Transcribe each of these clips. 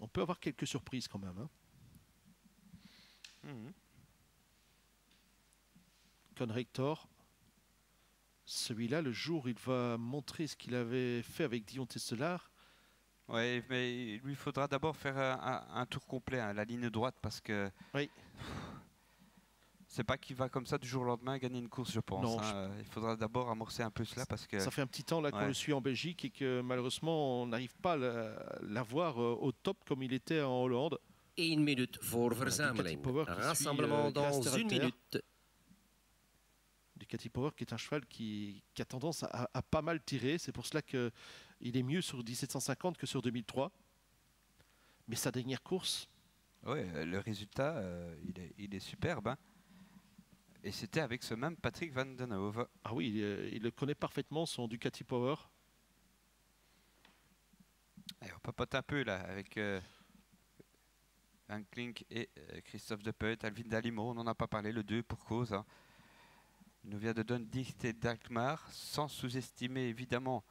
On peut avoir quelques surprises quand même. Hein. Conrector, celui-là, le jour où il va montrer ce qu'il avait fait avec Dion Tesselar. Ouais, mais il lui faudra d'abord faire un tour complet, hein, la ligne droite, parce que Oui. c'est pas qu'il va comme ça du jour au lendemain gagner une course, je pense. Non, hein. Il faudra d'abord amorcer un peu cela, parce que ça fait un petit temps là qu'on le suit en Belgique et que malheureusement on n'arrive pas à l'avoir au top comme il était en Hollande. 1 minute voor verzameling. Rassemblement dans 1 minute. Ducati Power qui est un cheval qui a tendance à pas mal tirer. C'est pour cela qu'il est mieux sur 1750 que sur 2003. Mais sa dernière course... Oui, le résultat, il est superbe. Hein. Et c'était avec ce même Patrick Van Den Hove. Ah oui, il le connaît parfaitement, son Ducati Power. Allez, on papote un peu là avec Van Klink et Christophe Depeut, Alvin Dalimo. On n'en a pas parlé, le 2 pour cause. Hein. Il nous vient de Dondicht et d'Alkmaar, sans sous-estimer évidemment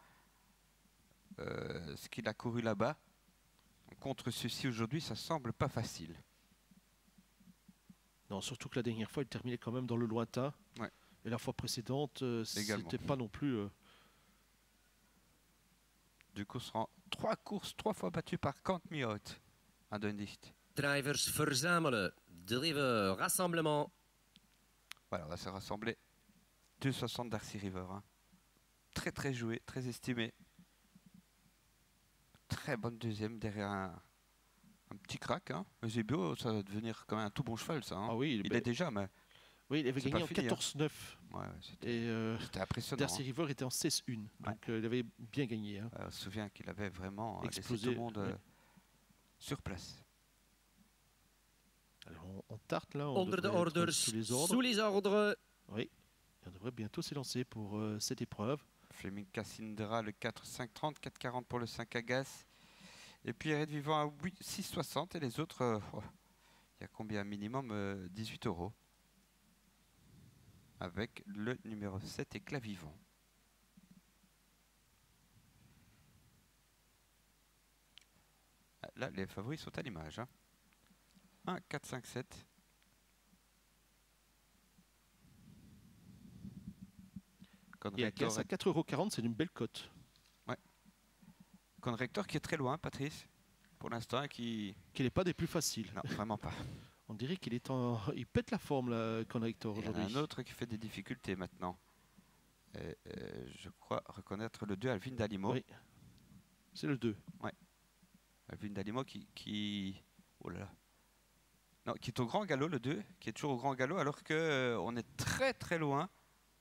ce qu'il a couru là-bas. Contre ceci aujourd'hui, ça semble pas facile. Non, surtout que la dernière fois, il terminait quand même dans le lointain. Ouais. Et la fois précédente, c'était pas non plus... Du coup, ce sera 3 courses, 3 fois battues par Kant Miot à Dondicht. Drivers verzamelen. Driver, rassemblement. Voilà, là, c'est rassemblé. 2,60 Darcy River. Hein. Très très joué, très estimé. Très bonne deuxième derrière un petit crack. Hein. Eusebio, ça va devenir quand même un tout bon cheval, ça. Hein. Ah oui, il est déjà, mais... Oui, il avait gagné en 14-9. Hein. Ouais, c'était impressionnant. Darcy River était en 16-1. Donc il avait bien gagné. Hein. On se souvient qu'il avait vraiment explosé laissé tout le monde sur place. Alors on tarte là. Onder de orders, sous les ordres. Oui, on devrait bientôt s'élancer pour cette épreuve. Fleming Cassindra, le 4 5,30, 4,40 pour le 5 Agas. Et puis Red Vivant à 6,60 et les autres, il y a combien minimum 18 €. Avec le numéro 7 Éclat Vivant. Là, les favoris sont à l'image. Hein. 1, 4, 5, 7. Et à 4,40 €, c'est une belle cote. Ouais. Conrector qui est très loin, Patrice, pour l'instant, qui n'est pas des plus faciles. Non, vraiment pas. On dirait qu'il est il pète la forme, là, Conrector, aujourd'hui. Il y en a un autre qui fait des difficultés maintenant. Je crois reconnaître le 2, Alvin Dalimo. Oui, c'est le 2. Ouais. Alvin Dalimo qui... Oh là là. Non, qui est au grand galop, le 2, qui est toujours au grand galop, alors qu'on est très très loin.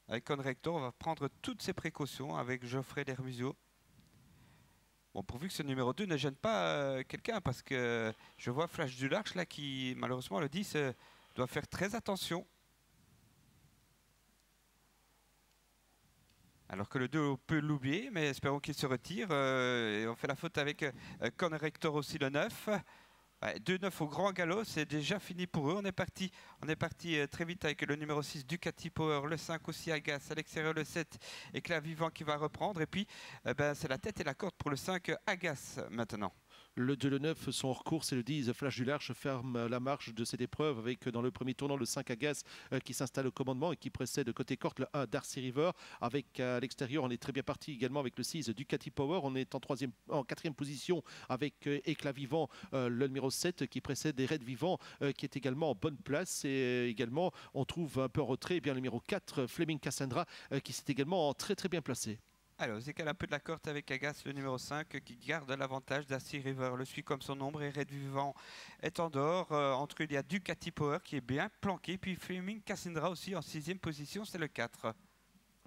Avec Conrector, on va prendre toutes ses précautions avec Geoffrey Lermusio. Bon, pourvu que ce numéro 2 ne gêne pas quelqu'un, parce que je vois Flash du Large là qui, malheureusement, le 10 doit faire très attention. Alors que le 2 on peut l'oublier, mais espérons qu'il se retire. Et on fait la faute avec Conrector aussi, le 9. Ouais, 2-9 au grand galop, c'est déjà fini pour eux. On est parti très vite avec le numéro 6 Ducati Power, le 5 aussi Agas, à l'extérieur le 7 Éclat Vivant qui va reprendre. Et puis c'est la tête et la corde pour le 5 Agas maintenant. Le 2 et le 9 sont hors course et le 10 Flash du Large ferme la marche de cette épreuve avec dans le premier tournant le 5 Agas qui s'installe au commandement et qui précède côté corde le 1 Darcy River. Avec à l'extérieur, on est très bien parti également avec le 6 Ducati Power. On est en 4e position avec Éclat Vivant, le numéro 7 qui précède des Red Vivant qui est également en bonne place. Et également, on trouve un peu en retrait le numéro 4 Fleming Cassandra qui s'est également très très bien placé. Alors, on décale un peu de la corde avec Agas, le numéro 5, qui garde l'avantage. Darcy River le suit comme son ombre et Red Vivant est en dehors. Entre eux, il y a Ducati Power qui est bien planqué. Puis Fleming Cassandra aussi en 6e position, c'est le 4.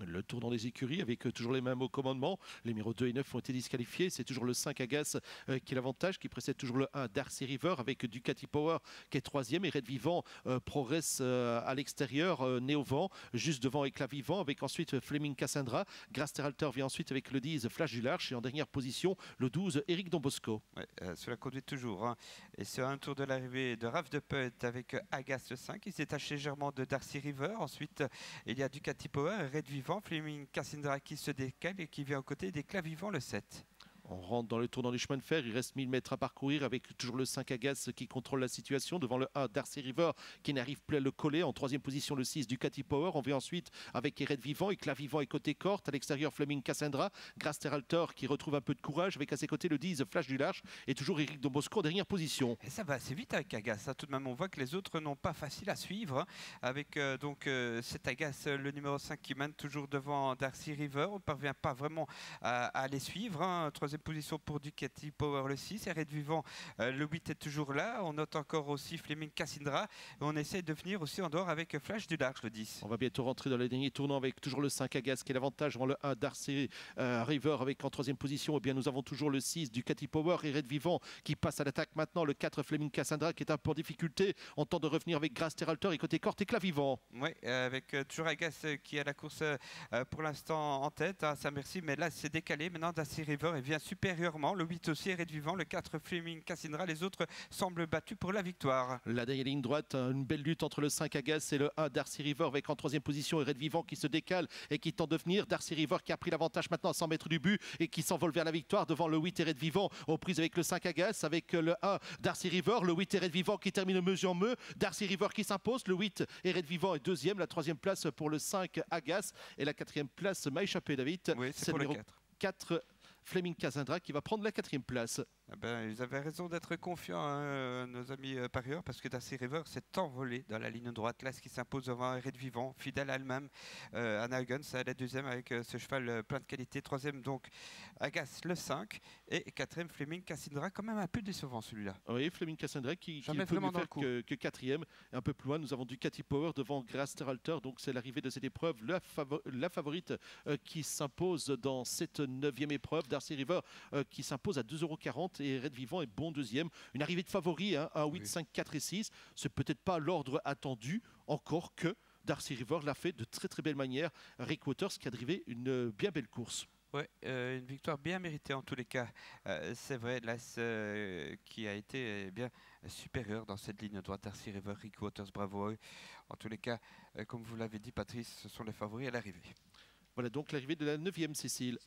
Le tournant des écuries avec toujours les mêmes au commandement. Les numéros 2 et 9 ont été disqualifiés. C'est toujours le 5 Agas qui est l'avantage, qui précède toujours le 1 Darcy River avec Ducati Power qui est 3e et Red Vivant progresse à l'extérieur, né au vent, juste devant Éclat Vivant avec ensuite Fleming Cassandra. Grasterhalter vient ensuite avec le 10 Flash du Large et en dernière position le 12 Eric Dombosco. Ouais, cela conduit toujours. Hein. Et c'est un tour de l'arrivée de Raph de Peut avec Agas le 5. Il se détache légèrement de Darcy River. Ensuite, il y a Ducati Power et Red Vivant. Fleming Cassandra qui se décale et qui vient aux côtés d'Éclat Vivant le 7. On rentre dans le tournant du chemin de fer, il reste 1000 mètres à parcourir avec toujours le 5 Agas qui contrôle la situation devant le 1 Darcy River qui n'arrive plus à le coller. En troisième position le 6 Ducati Power. On vient ensuite avec Red Vivant, Éclat Vivant et côté corte. À l'extérieur Fleming Cassandra, Grasteralter qui retrouve un peu de courage avec à ses côtés le 10 Flash du Large et toujours Eric Dombosco en dernière position. Et ça va assez vite avec Agas, hein. Tout de même on voit que les autres n'ont pas facile à suivre, hein, avec cet Agas, le numéro 5 qui mène toujours devant Darcy River. On ne parvient pas vraiment à les suivre, hein. Troisième position pour Ducati Power le 6, et Red Vivant le 8 est toujours là. On note encore aussi Fleming Cassandra et on essaie de venir aussi en dehors avec Flash du Large le 10. On va bientôt rentrer dans le dernier tournant avec toujours le 5 Agas qui est l'avantage devant le 1 Darcy River avec en troisième position. Eh bien, nous avons toujours le 6 Ducati Power et Red Vivant qui passe à l'attaque maintenant. Le 4 Fleming Cassandra qui est un peu en difficulté. On tente de revenir avec Grasteralter et côté corte Éclat Vivant. Oui, avec toujours Agas qui a la course pour l'instant en tête, hein, ça merci, mais là c'est décalé. Maintenant Darcy River et vient supérieurement. Le 8 aussi Red Vivant, le 4 Fleming Cassandra. Les autres semblent battus pour la victoire. La dernière ligne droite, une belle lutte entre le 5 Agas et le 1 Darcy River avec en troisième position Red Vivant qui se décale et qui tente de venir. Darcy River qui a pris l'avantage maintenant à 100 mètres du but et qui s'envole vers la victoire devant le 8 et Red Vivant aux prises avec le 5 Agas avec le 1 Darcy River, le 8 et Red Vivant qui termine mesure en meu. Darcy River qui s'impose, le 8 et Red Vivant est deuxième, la troisième place pour le 5 Agas et la quatrième place m'a échappé David. Oui, c'est pour le 4 Fleming Cassandra qui va prendre la quatrième place. Eh ben, ils avaient raison d'être confiants, hein, nos amis parieurs, parce que Darcy River s'est envolé dans la ligne droite. Là, ce qui s'impose devant Red Vivant, fidèle à elle-même. Anna Huggins, elle est deuxième avec ce cheval plein de qualité. Troisième, donc, Agas, le 5. Et quatrième, Fleming Cassandra, quand même un peu décevant celui-là. Oui, Fleming Cassandra qui ne peut mieux faire que quatrième. Et un peu plus loin, nous avons Ducati Power devant Grasteralter. Donc, c'est l'arrivée de cette épreuve. La favorite qui s'impose dans cette 9e épreuve. Darcy River qui s'impose à 2,40 € et Red Vivant est bon deuxième. Une arrivée de favoris, hein, à 8, oui. 5, 4 et 6. C'est peut-être pas l'ordre attendu, encore que Darcy River l'a fait de très très belle manière. Rick Waters qui a drivé une bien belle course. Oui, une victoire bien méritée en tous les cas. C'est vrai, l'As qui a été bien supérieur dans cette ligne droite. Darcy River, Rick Waters, bravo. En tous les cas, comme vous l'avez dit Patrice, ce sont les favoris à l'arrivée. Voilà donc l'arrivée de la 9e Cécile.